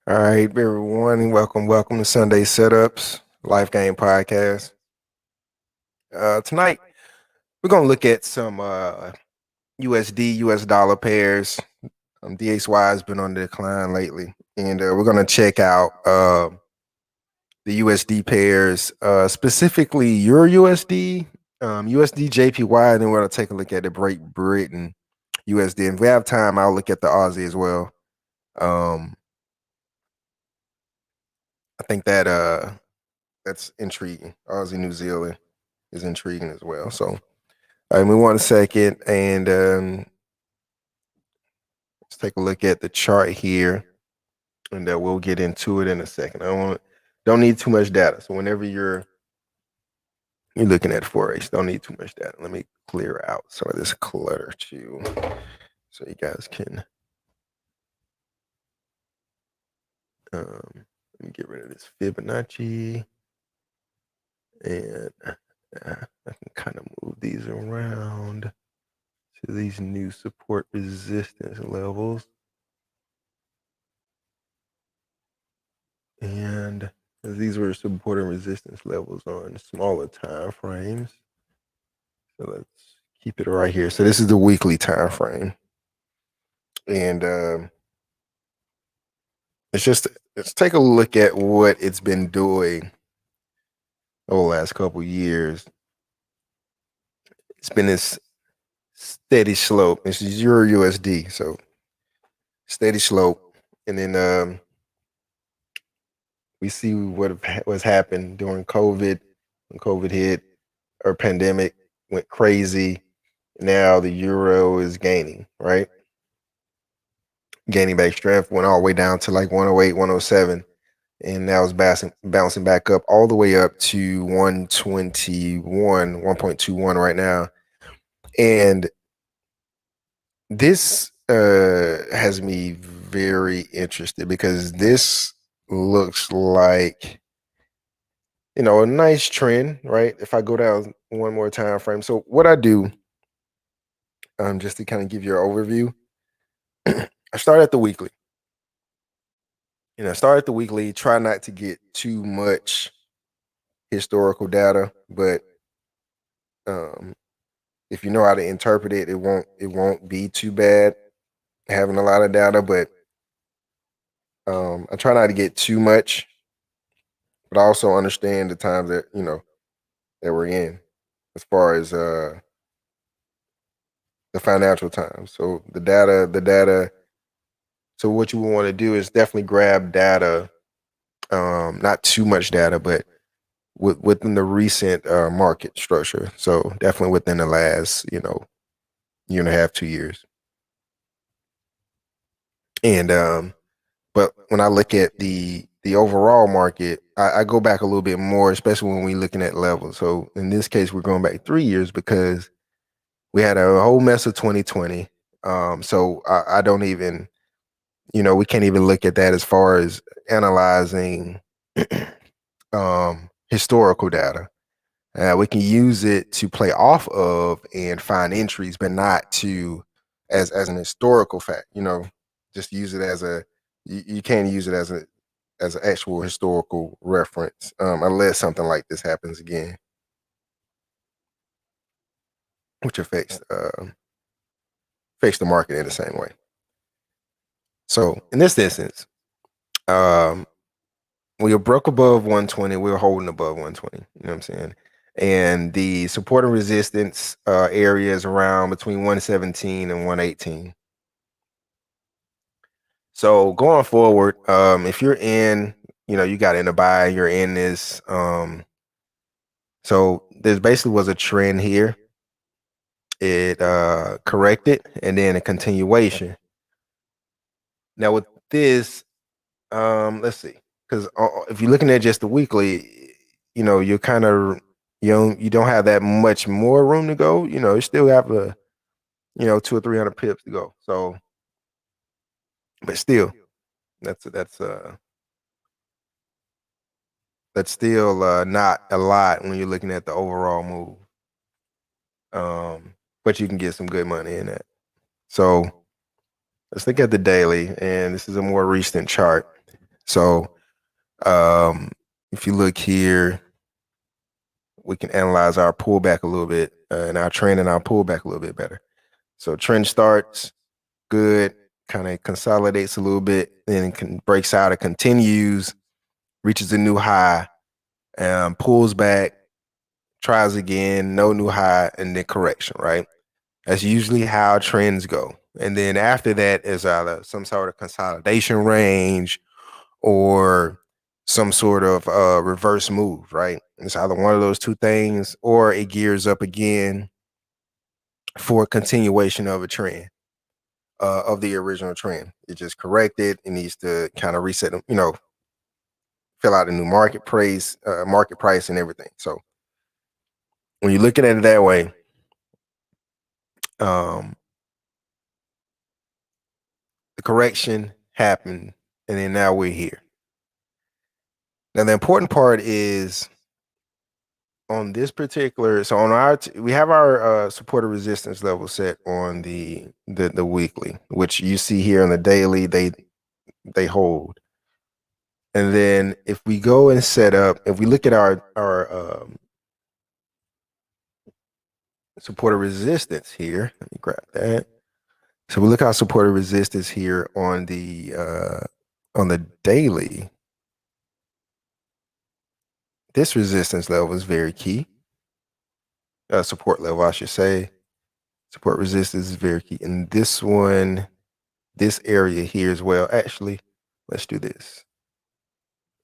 All right, everyone, welcome to Sunday Setups, LifeGame podcast. Tonight, we're going to look at some USD, US dollar pairs. DXY has been on the decline lately, and we're going to check out the USD pairs, specifically EURUSD, USDJPY, and then we're going to take a look at the Great Britain USD. And if we have time, I'll look at the Aussie as well. I think that's intriguing. Aussie, New Zealand is intriguing as well. So, we want a second, and let's take a look at the chart here, and we'll get into it in a second. Don't need too much data. So whenever you're looking at Forex, don't need too much data. Let me clear out some of this clutter too, so you guys can. Let me get rid of this Fibonacci, and I can kind of move these around to these new support resistance levels. And these were support and resistance levels on smaller time frames. So let's keep it right here. So this is the weekly time frame. And let's take a look at what it's been doing over the last couple of years. It's been this steady slope. This is EURUSD, so steady slope. And then we see what was happened during COVID, when COVID hit, or pandemic went crazy. Now the euro is gaining, right? Gaining back strength, went all the way down to like 108, 107, and now it's bouncing back up all the way up to 121, 1.21 right now. And this has me very interested because this looks like a nice trend, right? If I go down one more time frame. So what I do, just to kind of give you an overview, I start at the weekly. Start at the weekly, try not to get too much historical data, but if you know how to interpret it, it won't be too bad having a lot of data, but I try not to get too much, but I also understand the times that that we're in as far as the financial times. So the data. So what you want to do is definitely grab data, not too much data, but within the recent market structure. So definitely within the last year and a half, 2 years. And but when I look at the overall market, I go back a little bit more, especially when we're looking at levels. So in this case, we're going back 3 years because we had a whole mess of 2020. So I don't even, we can't even look at that as far as analyzing historical data. We can use it to play off of and find entries, but not to as an historical fact. Just use it as you can't use it as an actual historical reference, unless something like this happens again, which affects the market in the same way. So in this instance, we broke above 120. We were holding above 120. You know what I'm saying? And the support and resistance area is around between 117 and 118. So going forward, if you're in, you got in a buy, you're in this. So there basically was a trend here. It corrected and then a continuation. Now with this, let's see, because if you're looking at just the weekly, you're kind of you don't have that much more room to go. You still have 200 or 300 pips to go. So, but still, that's still not a lot when you're looking at the overall move. But you can get some good money in that. So let's look at the daily, and this is a more recent chart. So if you look here, we can analyze our pullback a little bit and our trend and our pullback a little bit better. So trend starts good, kind of consolidates a little bit, then breaks out, it continues, reaches a new high, pulls back, tries again, no new high, and then correction, right? That's usually how trends go. And then after that is either some sort of consolidation range or some sort of reverse move, right? It's either one of those two things, or it gears up again for a continuation of a trend, of the original trend. It just corrected. It needs to kind of reset, fill out a new market price and everything. So when you look at it that way, the correction happened, and then now we're here. Now the important part is on this particular, so on our, we have our support and resistance level set on the weekly, which you see here on the daily, they hold. And then if we go and set up, if we look at our support and resistance here, let me grab that. So we look at our support and resistance here on the daily. This resistance level is very key. Support level, I should say. Support resistance is very key. And this one, this area here as well. Actually, let's do this.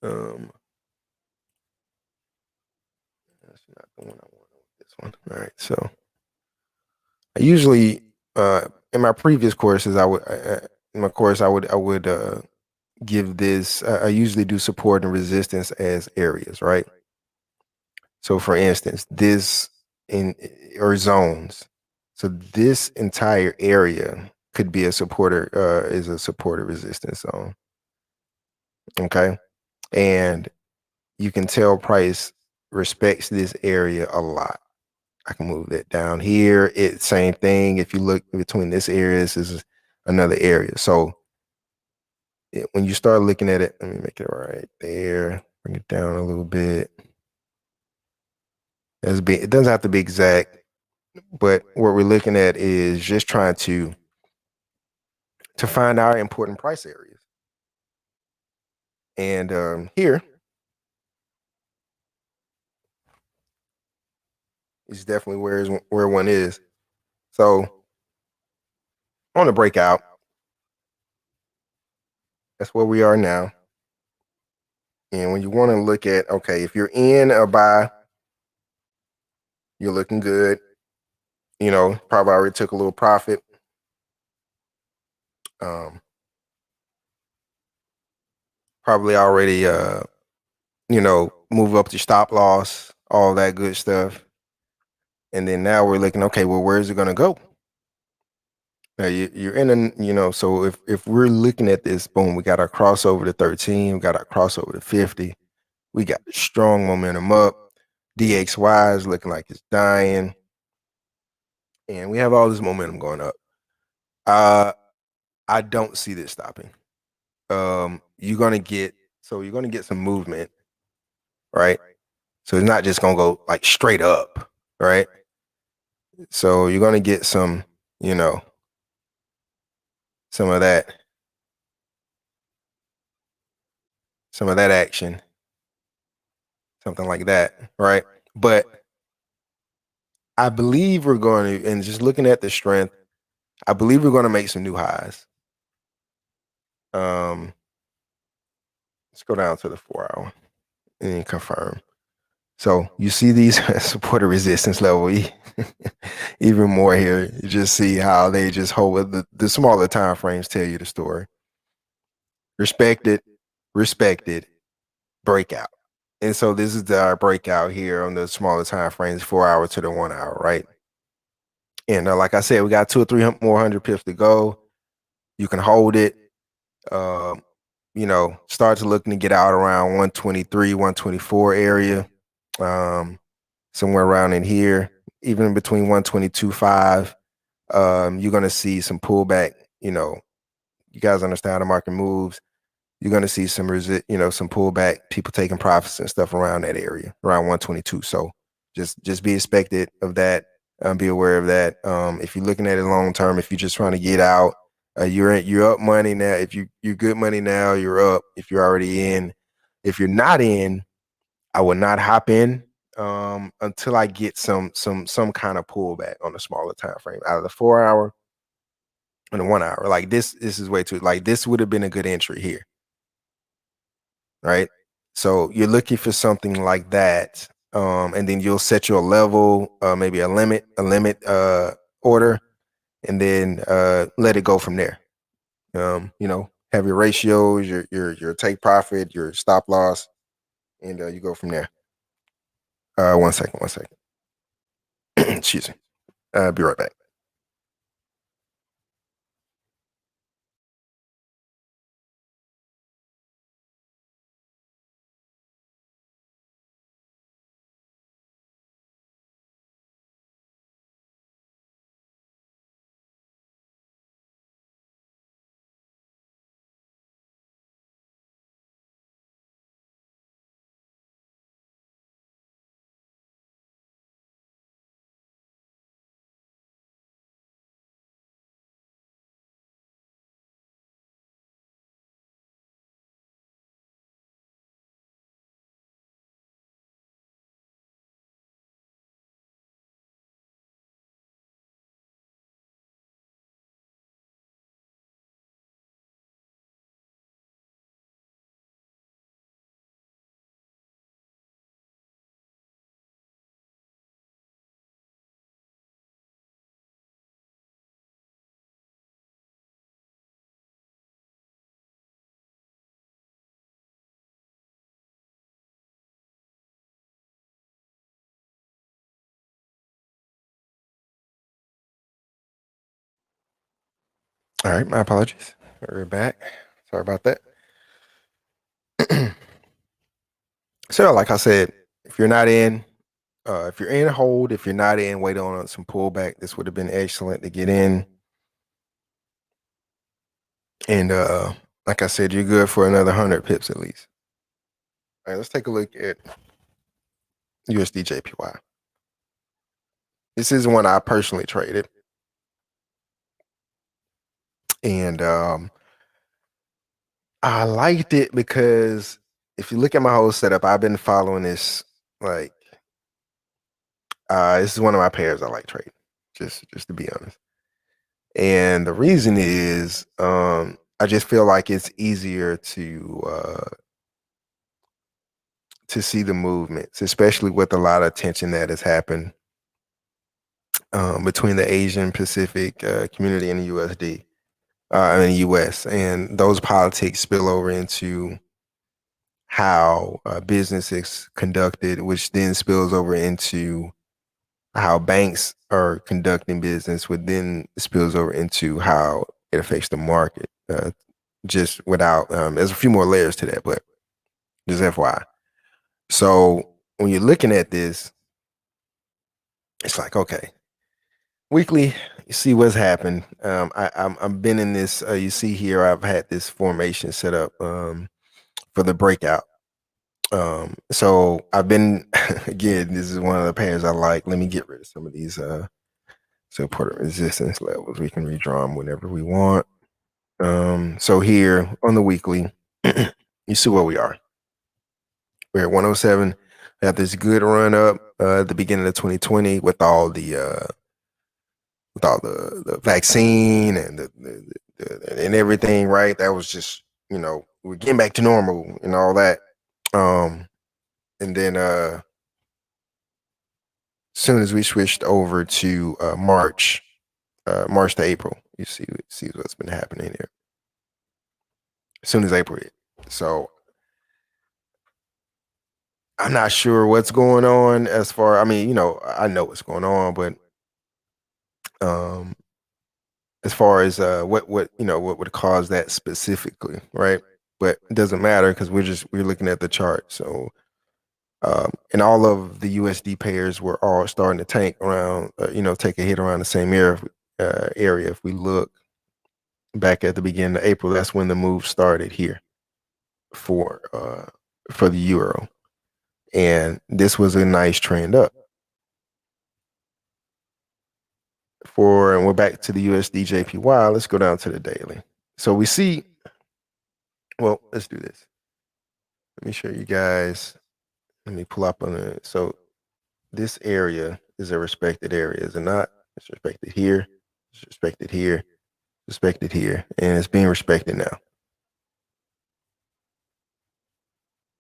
That's not the one I want. This one. All right. So I usually, in my previous courses, I would give this. I usually do support and resistance as areas, right? So, for instance, this or zones. So this entire area could be a supporter, is a supporter resistance zone. Okay. And you can tell price respects this area a lot. I can move that down here. It's same thing. If you look between this area, this is another area. So when you start looking at it, let me make it right there. Bring it down a little bit. It doesn't have to be exact, but what we're looking at is just trying to find our important price areas. And here is definitely where one is. So on the breakout, that's where we are now. And when you want to look at, okay, if you're in a buy, you're looking good. Probably already took a little profit. Probably already, move up to stop loss, all that good stuff. And then now we're looking, okay, well, where's it going to go? Now you're in so if we're looking at this, boom, we got our crossover to 13, we got our crossover to 50, we got strong momentum up. DXY is looking like it's dying, and we have all this momentum going up. I don't see this stopping. You're gonna get some movement, right? So it's not just gonna go like straight up, right? So you're gonna get some, some of that action, something like that, right? But I believe we're going to, and just looking at the strength, I believe we're going to make some new highs. Let's go down to the 4-hour and confirm. So you see these support and resistance level even more here. You just see how they just hold the smaller time frames tell you the story. Respected, breakout. And so this is our breakout here on the smaller time frames, 4-hour to the 1-hour, right? And like I said, we got 200 or 300 more pips to go. You can hold it. Start to looking to get out around 123, 124 area, somewhere around in here, even between 122.5. You're going to see some pullback. You guys understand how the market moves. you're going to see some some pullback, people taking profits and stuff around that area, around 122. So just be expected of that. Be aware of that. If you're looking at it long term, if you're just trying to get out, you're up money now. If you're good money now, you're up. If you're already in, if you're not in, I would not hop in until I get some kind of pullback on the smaller time frame out of the 4 hour and the 1 hour. Like this is way too, like this would have been a good entry here, right? So you're looking for something like that, and then you'll set your level, maybe a limit order, and then let it go from there. Have your ratios, your take profit, your stop loss, and you go from there. One second. Excuse me. Be right back. All right, my apologies. We're back. Sorry about that. So, like I said, if you're not in, if you're in, hold. If you're not in, wait on some pullback. This would have been excellent to get in. And like I said, you're good for another 100 pips at least. All right, let's take a look at USDJPY. This is one I personally traded. And I liked it because if you look at my whole setup, I've been following this. Like, this is one of my pairs I like trading, just to be honest. And the reason is I just feel like it's easier to see the movements, especially with a lot of tension that has happened between the Asian Pacific community and the USD and the US. And those politics spill over into how business is conducted, which then spills over into how banks are conducting business, which then spills over into how it affects the market. Just without, there's a few more layers to that, but just FYI. So when you're looking at this, it's like, okay, weekly, you see what's happened. I've been in this, you see here, I've had this formation set up for the breakout. So I've been, again, this is one of the pairs I like. Let me get rid of some of these support resistance levels. We can redraw them whenever we want. So here on the weekly, you see where we are. We're at 107. We have this good run up at the beginning of 2020 with all the vaccine and and everything, right? That was just, we're getting back to normal and all that. And then as soon as we switched over to March to April, you see what's been happening there. As soon as April hit. So I'm not sure what's going on as far, I mean, I know what's going on, but as far as what would cause that specifically, right? But it doesn't matter because we're looking at the chart. So and all of the USD pairs were all starting to tank around, take a hit around the same area. If we look back at the beginning of April, that's when the move started here. for the euro, and this was a nice trend up. And we're back to the USDJPY. Let's go down to the daily. So we see, well, let's do this. Let me show you guys. Let me pull up on it. So this area is a respected area, is it not? It's respected here, it's respected here, respected here, and it's being respected now.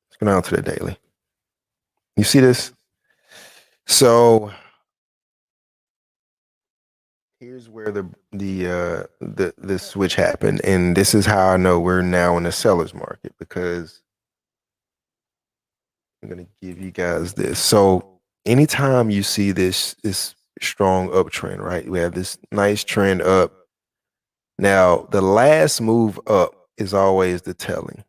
Let's go down to the daily. You see this? So here's where the switch happened, and this is how I know we're now in the seller's market, because I'm gonna give you guys this. So anytime you see this strong uptrend, right? We have this nice trend up. Now the last move up is always the telling,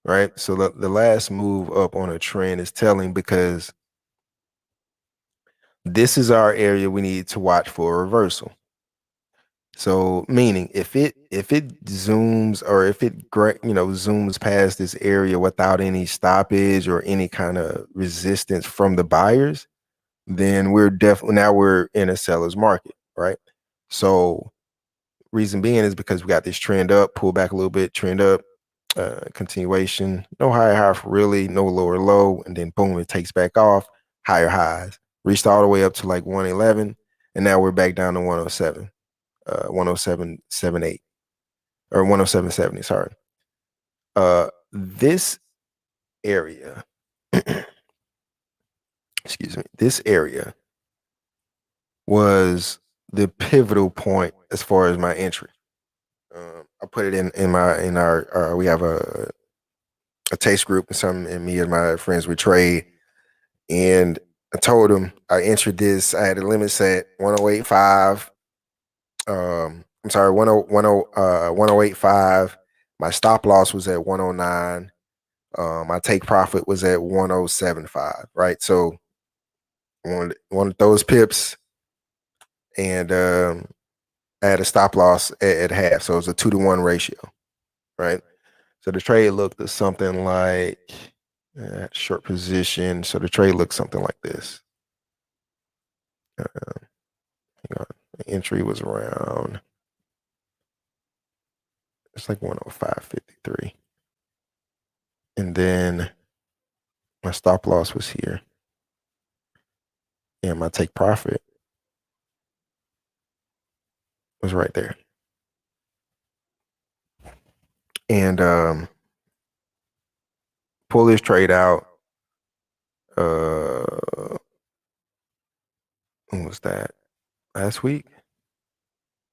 right? So the last move up on a trend is telling, because this is our area we need to watch for a reversal. So meaning if it zooms, or if it zooms past this area without any stoppage or any kind of resistance from the buyers, then we're in a seller's market, right? So reason being is because we got this trend up, pull back a little bit, trend up, continuation, no higher high really, no lower low, and then boom, it takes back off, higher highs, reached all the way up to like 111, and now we're back down to 107. 107.78 or 107.70, sorry. This area, excuse me, this area was the pivotal point as far as my entry. I put it in our we have a taste group, and me and my friends would trade, and I told them I entered this. I had a limit set 1085. I'm sorry, 1085. My stop loss was at 109. My take profit was at 1075, right? So one of those pips, and I had a stop loss at half. So it was a 2-to-1 ratio, right? So the trade looked at something like short position. So the trade looked something like this. Hang on. The entry was around, it's like 105.53. And then my stop loss was here, and my take profit was right there. And pull this trade out. When was that? Last week?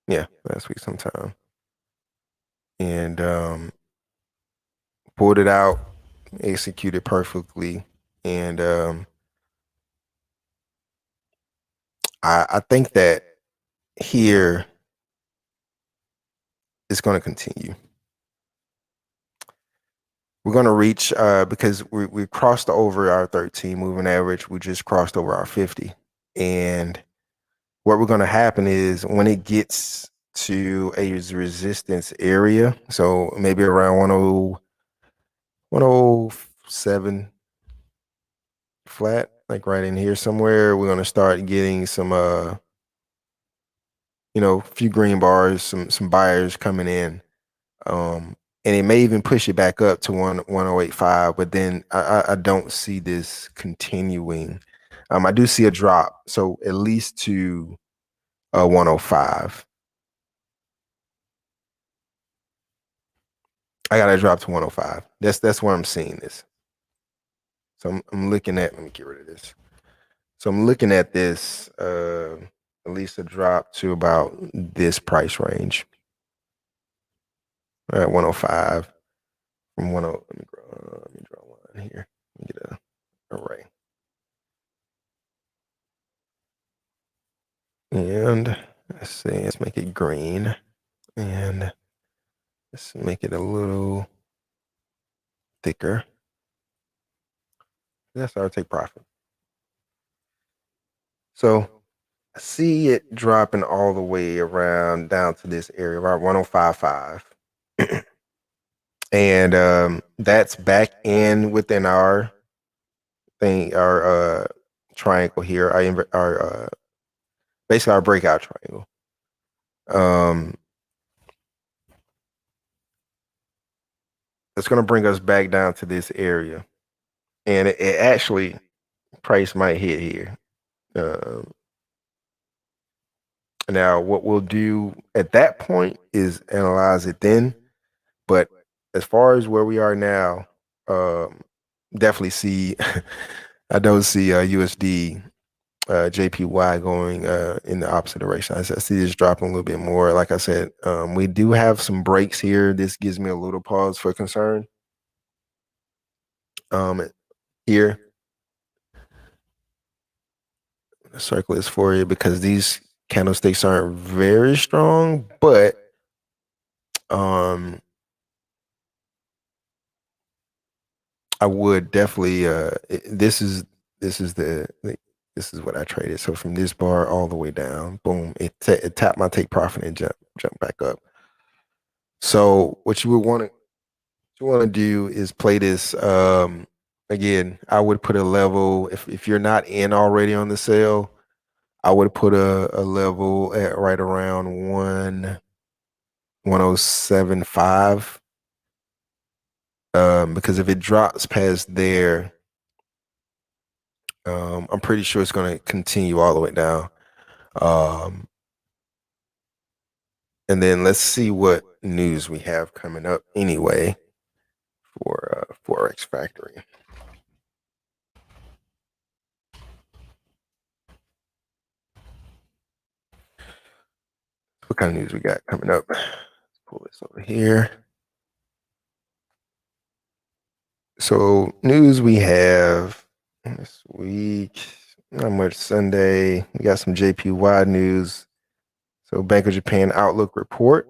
Yeah, last week sometime. And pulled it out, executed perfectly. And I think that here it's going to continue. We're going to reach, because we crossed over our 13 moving average. We just crossed over our 50. And what we're going to happen is when it gets to a resistance area, so maybe around 107 flat, like right in here somewhere, we're going to start getting some few green bars, some buyers coming in, and it may even push it back up to 1085, but then I don't see this continuing. I do see a drop, so at least to 105. I got to drop to 105. That's where I'm seeing this. So I'm looking at, let me get rid of this. So I'm looking at this, at least a drop to about this price range. All right, 105 from 10. Let me draw a line here. Let me get a array. And let's see, let's make it green. And let's make it a little thicker. That's our take profit. So I see it dropping all the way around down to this area, about 105.5. And that's back in within our thing, our triangle here, our basically our breakout triangle. It's going to bring us back down to this area, and it actually price might hit here. Now, what we'll do at that point is analyze it then. But as far as where we are now, definitely see. I don't see USD JPY going in the opposite direction. I see this dropping a little bit more. Like I said, we do have some breaks here. This gives me a little pause for concern. Here, circle this for you because these candlesticks aren't very strong, but I would definitely this is this is what I traded. So from this bar all the way down, boom, it tapped my take profit and jump back up. So what you would want to do is play this again. I would put a level if you're not in already on the sale. I would put a level at right around 1075. Because if it drops past there, I'm pretty sure it's going to continue all the way down. And then let's see what news we have coming up anyway for Forex Factory. What kind of news we got coming up? Let's pull this over here. So news we have this week, not much. Sunday, we got some JPY news. So Bank of Japan outlook report,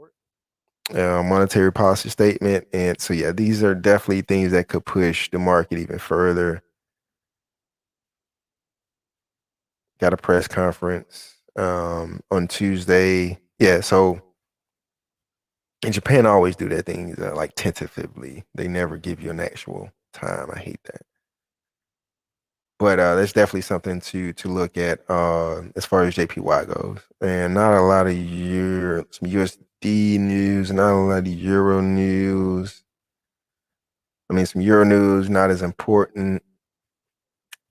monetary policy statement. And so, yeah, these are definitely things that could push the market even further. Got a press conference on Tuesday. Yeah, so in Japan, I always do that thing like tentatively. They never give you an actual time. I hate that. But there's definitely something to look at as far as JPY goes, and not a lot of some USD news, not a lot of Euro news. I mean, some Euro news not as important.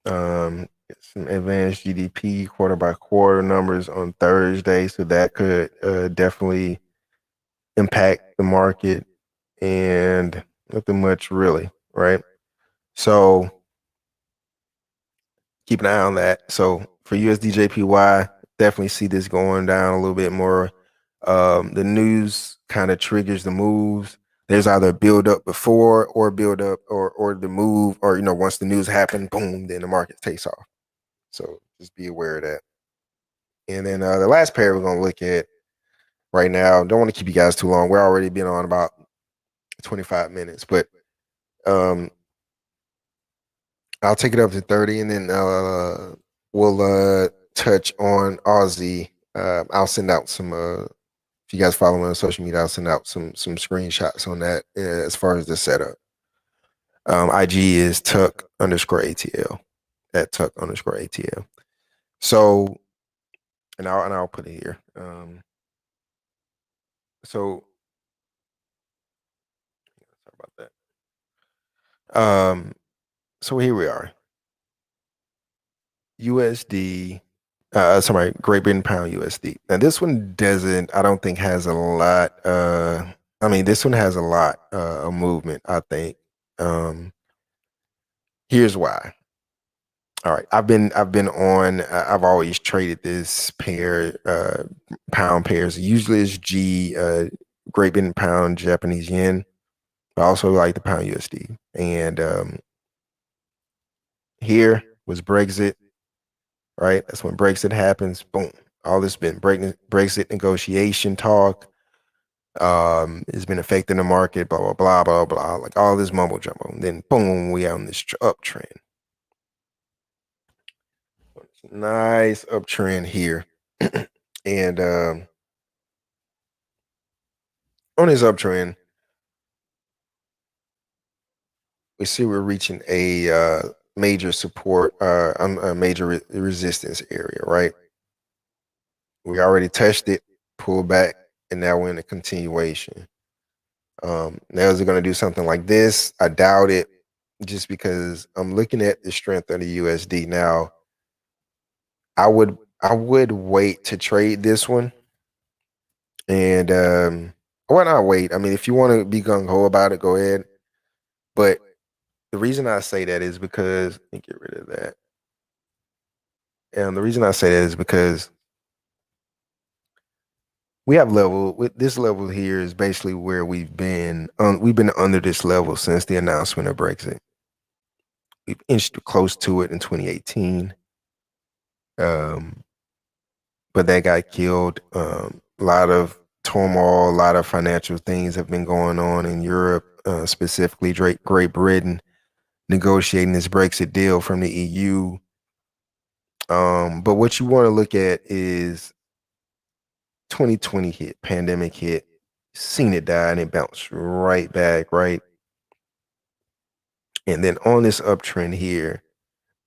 Some advanced GDP quarter by quarter numbers on Thursday, so that could definitely impact the market, and nothing much really, right? So keep an eye on that. So for USDJPY, definitely see this going down a little bit more. The news kind of triggers the moves. There's either build up before or build up or the move, or once the news happened, boom, then the market takes off. So just be aware of that. And then the last pair we're gonna look at right now. Don't want to keep you guys too long. We're already been on about 25 minutes, but I'll take it up to 30, and then we'll touch on Aussie. I'll send out some if you guys follow me on social media, I'll send out some screenshots on that as far as the setup. IG is Tuck_ATL at Tuck_ATL. So and I'll put it here. So sorry about that. So here we are. USD, sorry, Great Britain pound USD. Now this one I don't think has a lot. I mean, this one has a lot of movement, I think. Here's why. All right, I've always traded this pair, pound pairs. Usually it's Great Britain pound Japanese yen, but I also like the pound USD. And here was Brexit. Right? That's when Brexit happens. Boom. All this been Brexit negotiation talk. It's been affecting the market, blah, blah, blah, blah, blah. Like all this mumbo jumbo. And then boom, we on this uptrend. Nice uptrend here. And on this uptrend, we see we're reaching a major support, a major resistance area, right? We already touched it, pull back, and now we're in a continuation. Now is it going to do something like this? I doubt it, just because I'm looking at the strength of the USD now. I would wait to trade this one, and why not wait? I mean, if you want to be gung ho about it, go ahead. But the reason I say that is because let me get rid of that. And the reason I say that is because we have level with this level here is basically where we've been under this level since the announcement of Brexit. We've inched close to it in 2018. But that got killed. A lot of turmoil, a lot of financial things have been going on in Europe, specifically Great Britain negotiating this Brexit deal from the EU. But what you want to look at is 2020 hit, pandemic hit, seen it die and it bounced right back, right? And then on this uptrend here,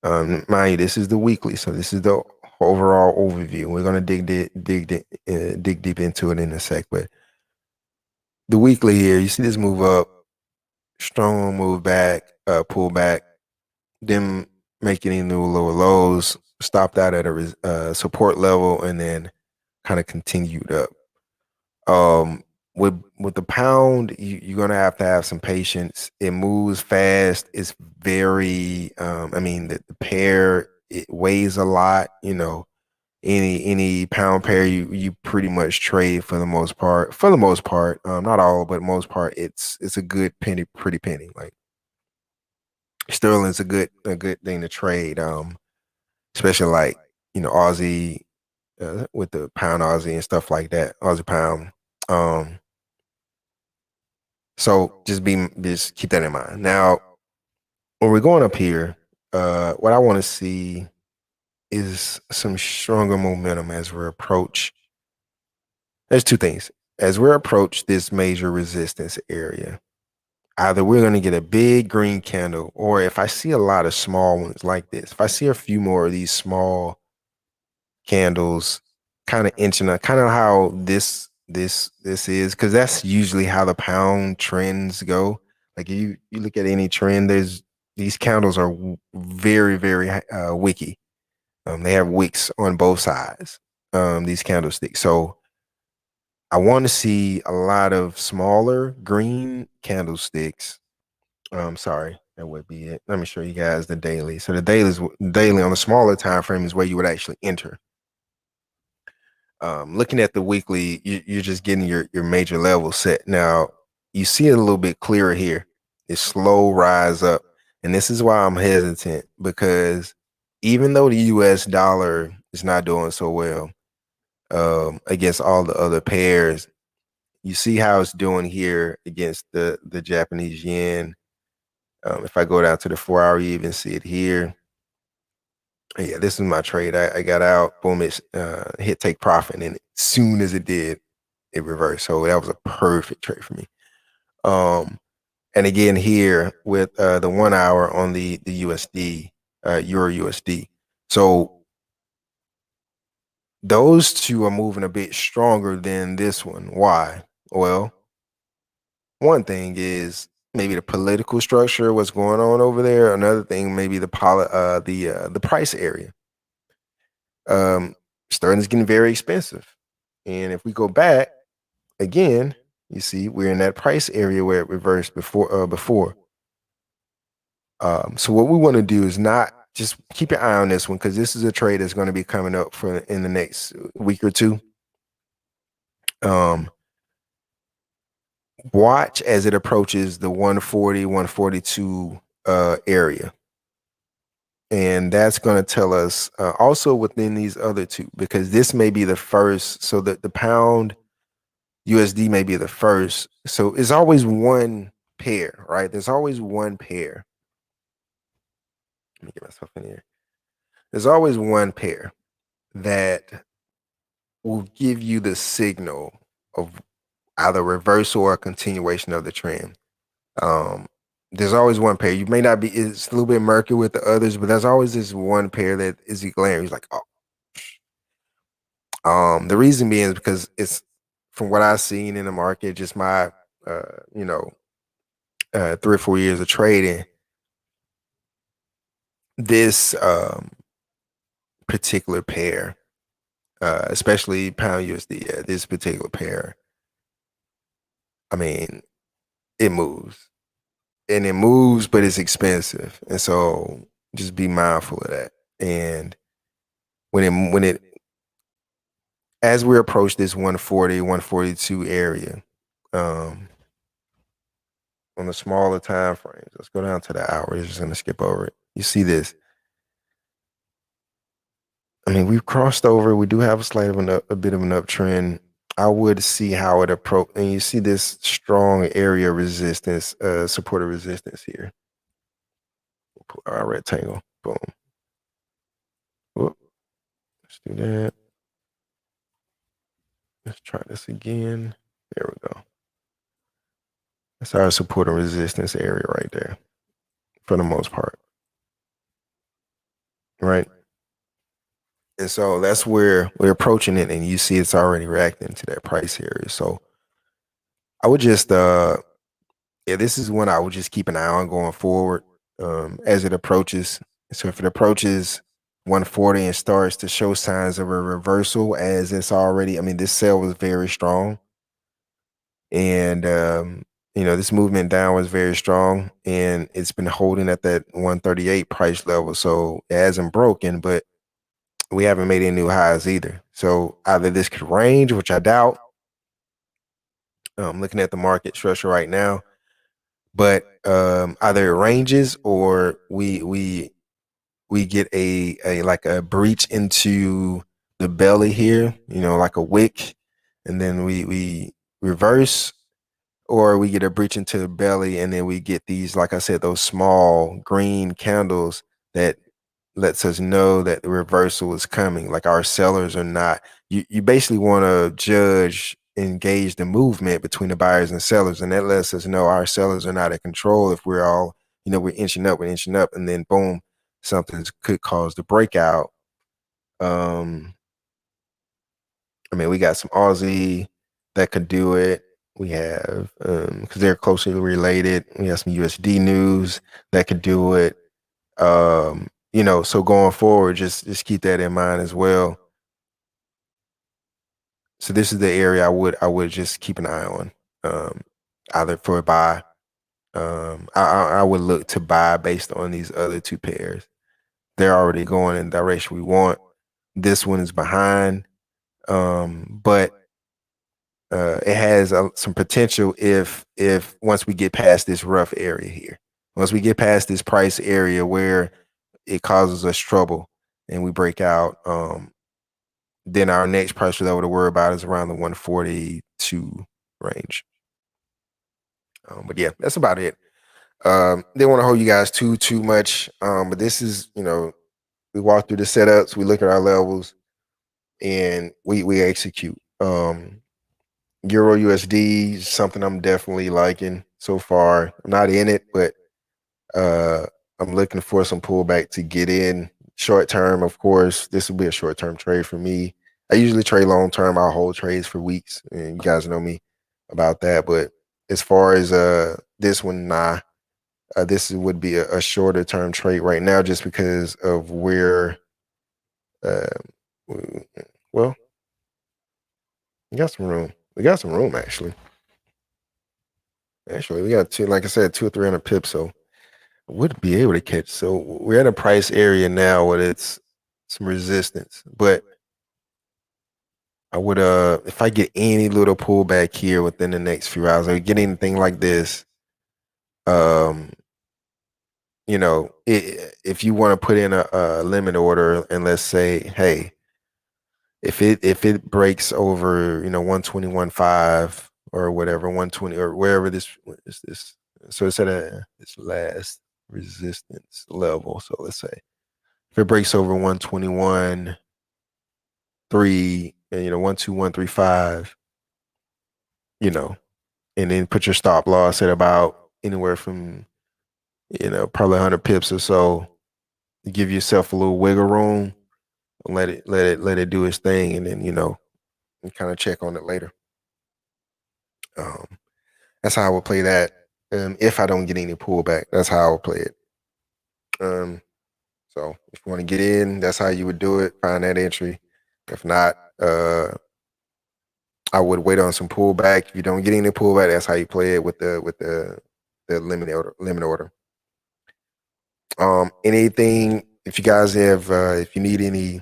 mind you, this is the weekly, so this is the overall overview. We're gonna dig deep into it in a sec, but the weekly here, you see this move up, strong move back, pull back, then make any new lower lows, stopped out at a support level, and then kind of continued up. With the pound, you're gonna have to have some patience. It moves fast. It's very, I mean, the pair, it weighs a lot. You know, any pound pair you pretty much trade for the most part. For the most part, not all, but most part, it's a good penny, pretty penny. Like sterling's a good thing to trade. Especially like Aussie with the pound Aussie and stuff like that. Aussie pound. So just keep that in mind. Now, when we're going up here, what I want to see is some stronger momentum as we approach. There's two things. As we approach this major resistance area, either we're going to get a big green candle, or if I see a lot of small ones like this, if I see a few more of these small candles kind of inching up, kind of how this is, because that's usually how the pound trends go. Like you look at any trend, there's these candles are very, very wicky. They have wicks on both sides, these candlesticks. So I want to see a lot of smaller green candlesticks. Sorry, that would be it. Let me show you guys the daily. So the daily on the smaller time frame is where you would actually enter. Looking at the weekly, you're just getting your major level set. Now you see it a little bit clearer here. It's slow rise up, and this is why I'm hesitant, because even though the US dollar is not doing so well against all the other pairs, you see how it's doing here against the Japanese yen. If I go down to the 4-hour, you even see it here. Yeah, this is my trade. I got out, boom, it hit take profit, and as soon as it did, it reversed. So that was a perfect trade for me. And again here with the 1 hour on the USD, EURUSD. So those two are moving a bit stronger than this one. Why? Well, one thing is maybe the political structure, what's going on over there. Another thing, maybe the price area. Sterling's getting very expensive, and if we go back again, you see we're in that price area where it reversed before. So what we want to do is not just keep your eye on this one, because this is a trade that's going to be coming up for in the next week or two. Watch as it approaches the 140, 142 area. And that's going to tell us also within these other two, because this may be the first, so that the pound USD may be the first. So it's always one pair, right? There's always one pair. Let me get myself in here. There's always one pair that will give you the signal of either reversal or continuation of the trend. there's always one pair. You may not be, it's a little bit murky with the others, but there's always this one pair that is glaring. He's like, oh. The reason being is because it's from what I've seen in the market, just my you know, 3 or 4 years of trading, this particular pair, especially pound USD, this particular pair, I mean, it moves. And it moves, but it's expensive. And so just be mindful of that. And when it as we approach this 140, 142 area, on the smaller time frames, let's go down to the hour. It's just gonna skip over it. You see this. I mean, we've crossed over. We do have a bit of an uptrend. I would see how it approach, and you see this strong area resistance, supported resistance here. We'll put our rectangle. Boom. Whoop. Let's do that. Let's try this again. There we go. That's our support and resistance area right there, for the most part. Right. And so that's where we're approaching it, and you see it's already reacting to that price area. So I would just yeah, this is one I would just keep an eye on going forward, as it approaches. So if it approaches 140 and starts to show signs of a reversal, as it's already, I mean, this sell was very strong. And this movement down was very strong, and it's been holding at that 138 price level. So it hasn't broken, but we haven't made any new highs either. So either this could range, which I doubt. Looking at the market structure right now, but either it ranges or we get a like a breach into the belly here, like a wick, and then we reverse, or we get a breach into the belly, and then we get these, like I said, those small green candles that lets us know that the reversal is coming. Like our sellers are not, you basically want to judge and gauge the movement between the buyers and sellers, and that lets us know our sellers are not in control. If we're all, we're inching up, and then boom, something could cause the breakout. I mean, we got some Aussie that could do it. We have, because they're closely related, we have some USD news that could do it. So going forward, just keep that in mind as well. So this is the area I would just keep an eye on, either for a buy. I would look to buy based on these other two pairs. They're already going in the direction we want. This one is behind, but it has some potential if once we get past this rough area here, once we get past this price area where it causes us trouble and we break out, then our next price level to worry about is around the 142 range. But yeah, that's about it. Didn't want to hold you guys too much, but this is, we walk through the setups, we look at our levels, and we execute. Euro USD is something I'm definitely liking so far. I'm not in it, but I'm looking for some pullback to get in. Short term, of course, this will be a short term trade for me. I usually trade long term. I'll hold trades for weeks, and you guys know me about that. But as far as this one, nah. This would be a shorter term trade right now, just because of where. Well, we got some room. We got some room actually. Actually, we got like I said, 200 or 300 pips, so I would be able to catch. So we're at a price area now where it's some resistance, but I would if I get any little pullback here within the next few hours, or get anything like this, if you want to put in a limit order, and let's say, hey, if it breaks over, 121.5 or whatever, 120 or wherever this is, this, so it's at this last resistance level. So let's say if it breaks over 121.3 and 121.35, and then put your stop loss at about anywhere from you know, probably 100 pips or so. Give yourself a little wiggle room and let it do its thing, and then, you know, and kind of check on it later. Um, that's how I would play that. If I don't get any pullback, that's how I would play it. So if you want to get in, that's how you would do it. Find that entry. If not, I would wait on some pullback. If you don't get any pullback, that's how you play it with the limit order. Anything, if you guys have, if you need any,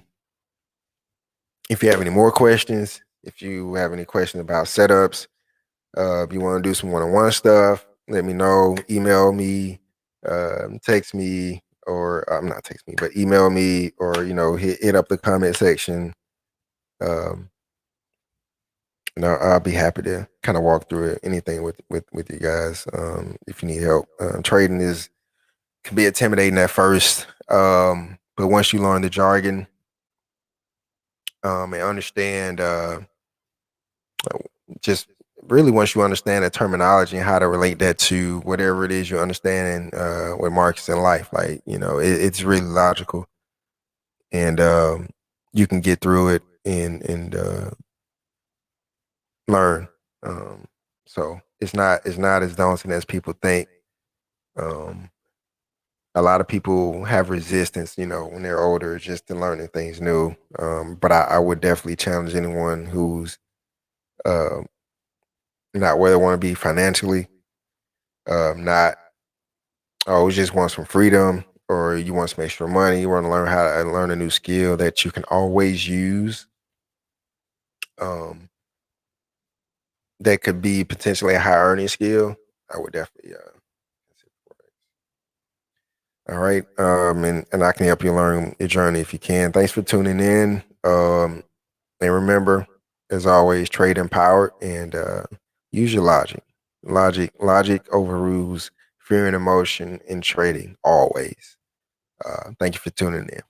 if you have any more questions, if you have any questions about setups, if you want to do some one-on-one stuff, let me know. Email me, text me, or not text me, but email me, or, you know, hit up the comment section. You know, I'll be happy to kind of walk through it, anything with you guys. If you need help, trading can be intimidating at first, but once you learn the jargon, and understand, just really once you understand the terminology and how to relate that to whatever it is you understand with markets in life, like, you know, it's really logical, and you can get through it and learn. So it's not as daunting as people think. A lot of people have resistance, you know, when they're older, just to learning things new. But I would definitely challenge anyone who's uh, not where they want to be financially, not, oh, just want some freedom, or you want some extra money, you want to learn how to learn a new skill that you can always use. That could be potentially a high earning skill. I would definitely consider Forex. All right. And I can help you learn your journey if you can. Thanks for tuning in. And remember, as always, trade empowered and use your logic. Logic overrules fear and emotion in trading always. Thank you for tuning in.